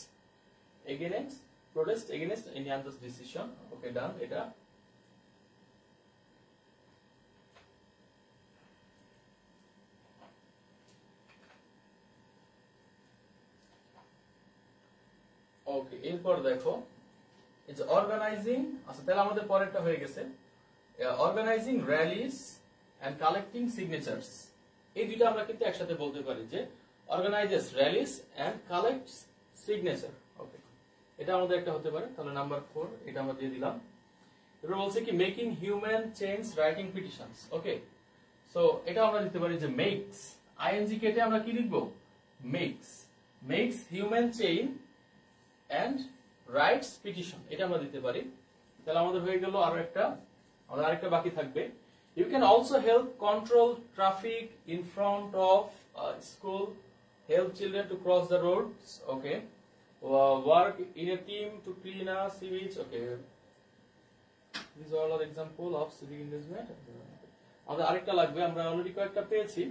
against any unjust decision. Okay, done. এটা ওকে। এরপর দেখো এই যে অর্গানাইজিং। আচ্ছা, তাহলে আমাদের পরেরটা হয়ে গেছে, organizing rallies and collecting signatures. এই দুইটা আমরা কিন্তু একসাথে বলতে পারি, যে organizes rallies and collects signature. Okay, এটা আমাদের একটা হতে পারে। তাহলে নাম্বার 4 এটা আমরা দিয়ে দিলাম। এবার বলছে কি, making human change writing petitions. Okay, so এটা আমরা দিতে পারি যে মেক্স, আইএনজি কেটে আমরা কি লিখবো, makes human chain and writes petition. এটা আমরা দিতে পারি। তাহলে আমাদের হয়ে গেল আরো একটা, আমাদের আরেকটা বাকি থাকবে। You can also help control traffic in front of school, help children to cross the roads. Okay, work in a team to clean a sea beach. Okay, this all are example of civic engagement. আমাদের আরেকটা লাগবে, আমরা already কয়েকটা পেয়েছি।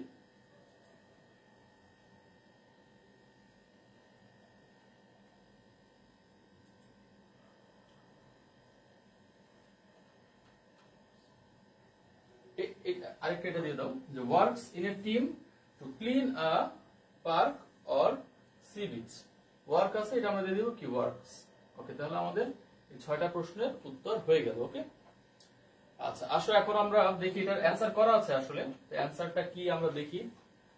আরেকটা এটা দিয়ে দাও, যে works in a team to clean a park or sea beach. Work আছে, এটা আমরা দিয়ে দিব কি ওয়ার্কস। ওকে, তাহলে আমাদের এই 6টা প্রশ্নের উত্তর হয়ে গেল। ওকে, আচ্ছা আসো এখন আমরা দেখি এটার অ্যান্সার করা আছে আসলে। তো অ্যান্সারটা কি আমরা দেখি।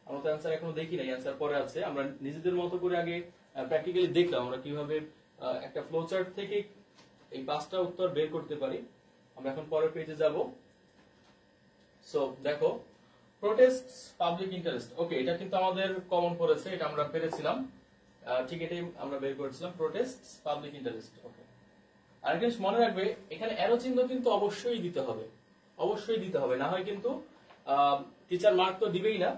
আমরা তো অ্যান্সার এখনো দেখি নাই, অ্যান্সার পরে আছে। আমরা নিজেদের মতো করে আগে প্র্যাকটিক্যালি দেখলাম আমরা কিভাবে একটা ফ্লো চার্ট থেকে এই 5টা উত্তর বের করতে পারি। আমরা এখন পরের পেজে যাব। সো দেখো, প্রোটেস্টস পাবলিক ইন্টারেস্ট। ওকে, এটা কিন্তু আমাদের কমন পড়েছে, এটা আমরা পেরেছিলাম। ঠিক এটাই আমরা বের করেছিলাম, প্রোটেস্টস পাবলিক ইন্টারেস্ট। ওকে, আরেকটা জিনিস মনে রাখবে, এখানে অ্যারো চিহ্ন কিন্তু অবশ্যই দিতে হবে, অবশ্যই দিতে হবে, না হয় কিন্তু টিচার মার্ক তো দিবেই না।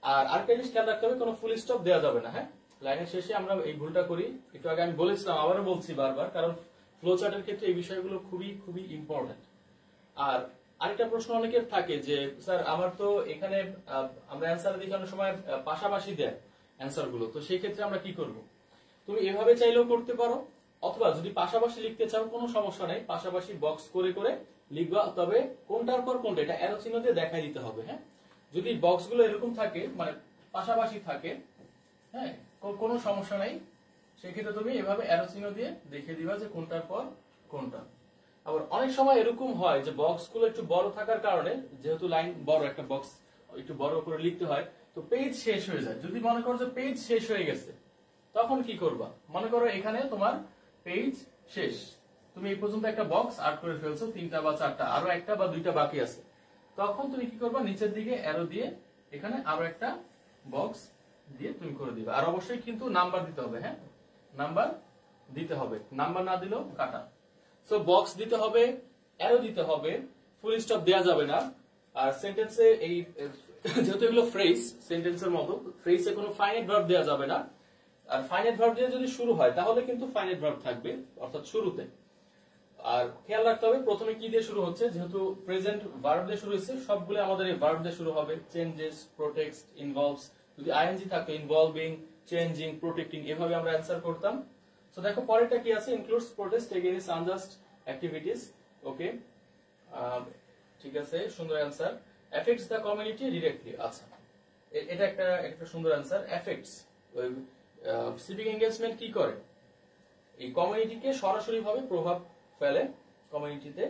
আর আরেকটা জিনিস খেয়াল রাখতে হবে, কোনো ফুল স্টপ দেওয়া যাবে না। হ্যাঁ, লাইনের শেষে আমরা এই ভুলটা করি, একটু আগে আমি বলেছিলাম, আবারও বলছি বারবার, কারণ ফ্লো চার্টের ক্ষেত্রে এই বিষয়গুলো খুবই খুবই ইম্পর্টেন্ট। আর আরেকটা প্রশ্ন অনেকের থাকে যে স্যার আমার তো এখানে আমরা অ্যান্সার দেখানোর সময় পাশাপাশি দেয় অ্যান্সার গুলো, তো সেই ক্ষেত্রে আমরা কি করব? তুমি এভাবে চাইলেও করতে পারো, অথবা যদি পাশাপাশি লিখতে চাও কোনো সমস্যা নাই, পাশাপাশি বক্স করে করে লিখবা, তবে কোনটার পর কোনটা এটা অ্যারো চিহ্ন দিয়ে দেখাই দিতে হবে। হ্যাঁ, যদি বক্স গুলো এরকম থাকে, মানে পাশাপাশি থাকে, হ্যাঁ কোনো সমস্যা নাই, সেক্ষেত্রে তুমি এভাবে অ্যারো চিহ্ন দিয়ে দেখিয়ে দিবা যে কোনটার পর কোনটা। আবার অনেক সময় এরকম হয় যে বক্স গুলো একটু বড় থাকার কারণে, যেহেতু লাইন বড়, একটা বক্স একটু বড় করে লিখতে হয়, তো পেজ শেষ হয়ে যায়। যদি মনে করো যে পেজ শেষ হয়ে গেছে, তখন কি করবা? মনে করো এখানে তোমার পেজ শেষ, তুমি এই পর্যন্ত একটা বক্স আর্ট করে ফেলছো, 3টা বা 4টা, আরো একটা বা 2টা বাকি আছে, তখন তুমি কি করবা? নিচের দিকে অ্যারো দিয়ে এখানে আরো একটা বক্স দিয়ে তুমি করে দিবে। আর অবশ্যই কিন্তু নাম্বার দিতে হবে। হ্যাঁ, নাম্বার দিতে হবে, নাম্বার না দিলেও কাটা। সো বক্স দিতে হবে, অ্যারো দিতে হবে, ফুল স্টপ দেওয়া যাবে না। আর সেন্টেন্সে এই যেহেতু এগুলো ফ্রেজ, সেন্টেন্সের মতো, ফ্রেজে কোনো ফাইনাইট ভার্ব দেওয়া যাবে না। আর ফাইনাইট ভার্ব দিয়ে যদি শুরু হয় তাহলে কিন্তু ফাইনাইট ভার্ব থাকবে, অর্থাৎ শুরুতে। আর খেয়াল রাখতে হবে প্রথমে কি দিয়ে শুরু হচ্ছে, যেহেতু প্রেজেন্ট ভার্ব দিয়ে শুরু হচ্ছে, সবগুলো আমাদের এই ভার্ব দিয়ে শুরু হবে। চেঞ্জেস, প্রোটেক্টস, ইনভলভস, যদি আইএনজি থাকতো ইনভলভিং, চেঞ্জিং, প্রোটেক্টিং, এভাবে আমরা অ্যান্সার করতাম। সো দেখো পরেরটা কি আছে, includes protest against unjust activities. Okay, ঠিক আছে, সুন্দর answer. Affects the community directly. আচ্ছা, এটা একটা সুন্দর অ্যান্সার। এফেক্টস, সিভিক এঙ্গেজমেন্ট কি করে? এই কমিউনিটিকে সরাসরি ভাবে প্রভাব ফেলে কমিউনিটিতে।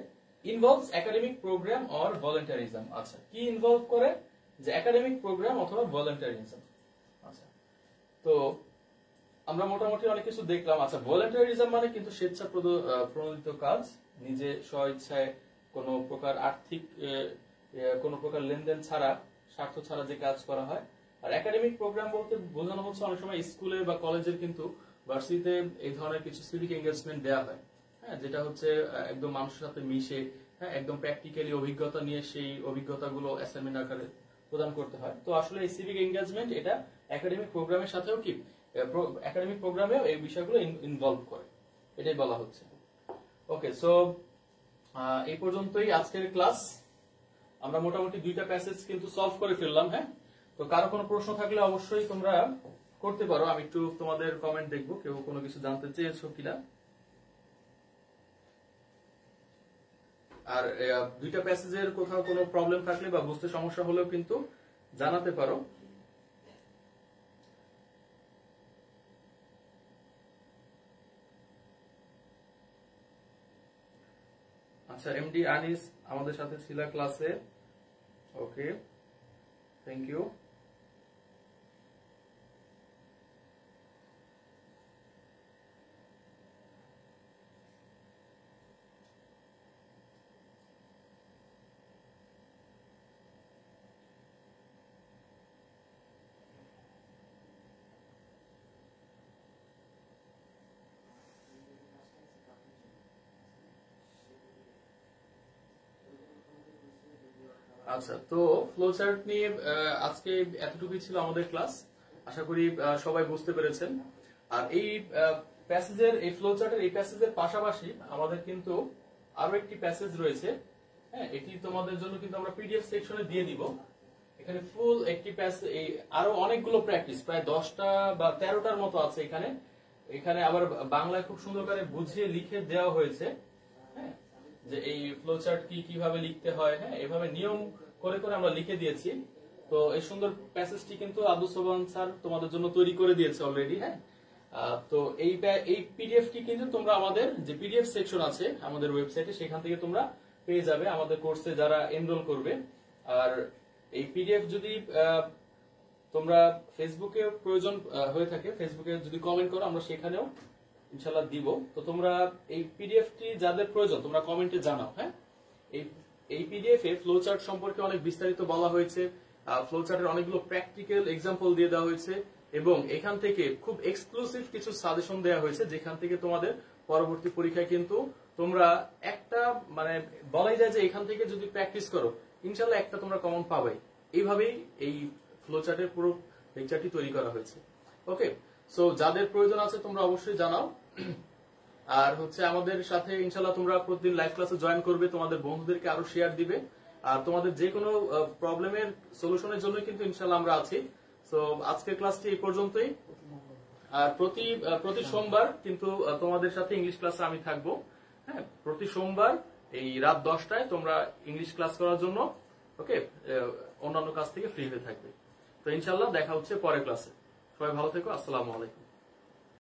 Involves academic program or volunteerism. আচ্ছা, কি ইনভলভ করে? যে একাডেমিক প্রোগ্রাম অথবা ভলান্টারিজম। আচ্ছা, তো আমরা মোটামুটি অনেক কিছু দেখলাম। আচ্ছা, ভলান্টারিজম মানে কিন্তু স্বেচ্ছা প্রণোদিত কাজ, নিজে স্বইচ্ছায় কোনো প্রকার আর্থিক কোনো প্রকার লেনদেন ছাড়া, স্বার্থ ছাড়া যে কাজ করা হয়। আর একাডেমিক প্রোগ্রাম বলতে বোঝানো হচ্ছে অনেক সময় স্কুলের বা কলেজের কিন্তু ভার্সিটিতে এই ধরনের কিছু সিভিক এঙ্গেজমেন্ট দেওয়া হয়। হ্যাঁ, যেটা হচ্ছে একদম মানুষের সাথে মিশে, হ্যাঁ একদম প্র্যাকটিক্যালি অভিজ্ঞতা নিয়ে সেই অভিজ্ঞতাগুলো অ্যাসাইনমেন্ট আকারে প্রদান করতে হয়। তো আসলে এই সিভিক এঙ্গেজমেন্ট এটা একাডেমিক প্রোগ্রামের সাথেও কি, একাডেমিক প্রোগ্রামেও এই বিষয়গুলো ইনভলভ করে, এটাই বলা হচ্ছে। ওকে, সো এই পর্যন্তই আজকের ক্লাস। আমরা মোটামুটি 2টা প্যাসেজ কিন্তু সলভ করে ফেললাম। হ্যাঁ, তো কারো কোনো প্রশ্ন থাকলে অবশ্যই তোমরা করতে পারো। আমি একটু তোমাদের কমেন্ট দেখবো, কেউ কোনো কিছু জানতে চেয়েছো কিনা। আর 2টা প্যাসেজের কোথাও কোনো প্রবলেম থাকলে বা বুঝতে সমস্যা হলেও কিন্তু জানাতে পারো। আচ্ছা, এমডি আনিস আমাদের সাথে ছিল ক্লাসে। ওকে, থ্যাংক ইউ। আচ্ছা, তো ফ্লো চার্ট নিয়ে আজকে এতটুকুই ছিল আমাদের ক্লাস। আশা করি সবাই বুঝতে পেরেছেন। আর এই প্যাসেজের, এই ফ্লো চার্টের এই প্যাসেজের পাশাপাশি আমাদের কিন্তু আরো একটি প্যাসেজ রয়েছে। হ্যাঁ, এটি তোমাদের জন্য কিন্তু আমরা পিডিএফ সেকশনে দিয়ে দিব। এখানে ফুল একটি প্যাসেজ, এই আরো অনেকগুলো প্র্যাকটিস, প্রায় 10টা বা 13টার মতো আছে এখানে। এখানে আবার বাংলায় খুব সুন্দর করে বুঝিয়ে লিখে দেওয়া হয়েছে। হ্যাঁ, যে এই ফ্লো চার্ট কিভাবে লিখতে হয়, হ্যাঁ এভাবে নিয়ম করে করে আমরা লিখে দিয়েছি। তো এই সুন্দর প্যাসেজটি কিন্তু আব্দুল সোবহান স্যার তোমাদের জন্য তৈরি করে দিয়েছে অলরেডি। হ্যাঁ, তো এই পিডিএফটি কিন্তু তোমরা আমাদের যে পিডিএফ সেকশন আছে আমাদের ওয়েবসাইটে, সেখান থেকে তোমরা পেয়ে যাবে আমাদের কোর্সে যারা এনরোল করবে। আর এই পিডিএফ যদি তোমরা ফেসবুকে প্রয়োজন হয়ে থাকে, ফেসবুকে যদি কমেন্ট করো আমরা সেখানেও ইনশাল্লাহ দিব। তো তোমরা এই পিডিএফটি যাদের প্রয়োজন তোমরা কমেন্টে জানাও। হ্যাঁ, এই পিডিএফ এ ফ্লো চার্ট সম্পর্কে অনেক বিস্তারিত বলা হয়েছে, ফ্লো চার্টের অনেকগুলো প্র্যাকটিক্যাল এক্সাম্পল দিয়ে দেওয়া হয়েছে, এবং এখান থেকে খুব এক্সক্লুসিভ কিছু সাজেশন দেওয়া হয়েছে যেখান থেকে তোমাদের পরবর্তী পরীক্ষায় কিন্তু তোমরা একটা মানে বলাই যায় যে এখান থেকে যদি প্র্যাকটিস করো ইনশাল্লাহ একটা তোমরা কমন পাবে। এইভাবেই এই ফ্লো চার্টের পুরো লেকচারটি তৈরি করা হয়েছে। ওকে, সো যাদের প্রয়োজন আছে তোমরা অবশ্যই জানাও। আর হচ্ছে আমাদের সাথে ইনশাল্লাহ তোমরা প্রতিদিন লাইভ ক্লাসে জয়েন করবে, তোমাদের বন্ধুদেরকে আরো শেয়ার দিবে। আর তোমাদের যে কোনো প্রবলেমের সলিউশনের জন্য কিন্তু ইনশাল্লাহ আমরা আছি। তো আজকের ক্লাসটি এই পর্যন্তই। আর প্রতি সোমবার কিন্তু তোমাদের সাথে ইংলিশ ক্লাসে আমি থাকবো। হ্যাঁ, প্রতি সোমবার এই রাত 10টায় তোমরা ইংলিশ ক্লাস করার জন্য ওকে অন্যান্য কাজ থেকে ফ্রি হয়ে থাকবে। তো ইনশাল্লাহ দেখা হচ্ছে পরের ক্লাসে। সবাই ভালো থেকো, আসসালামু আলাইকুম।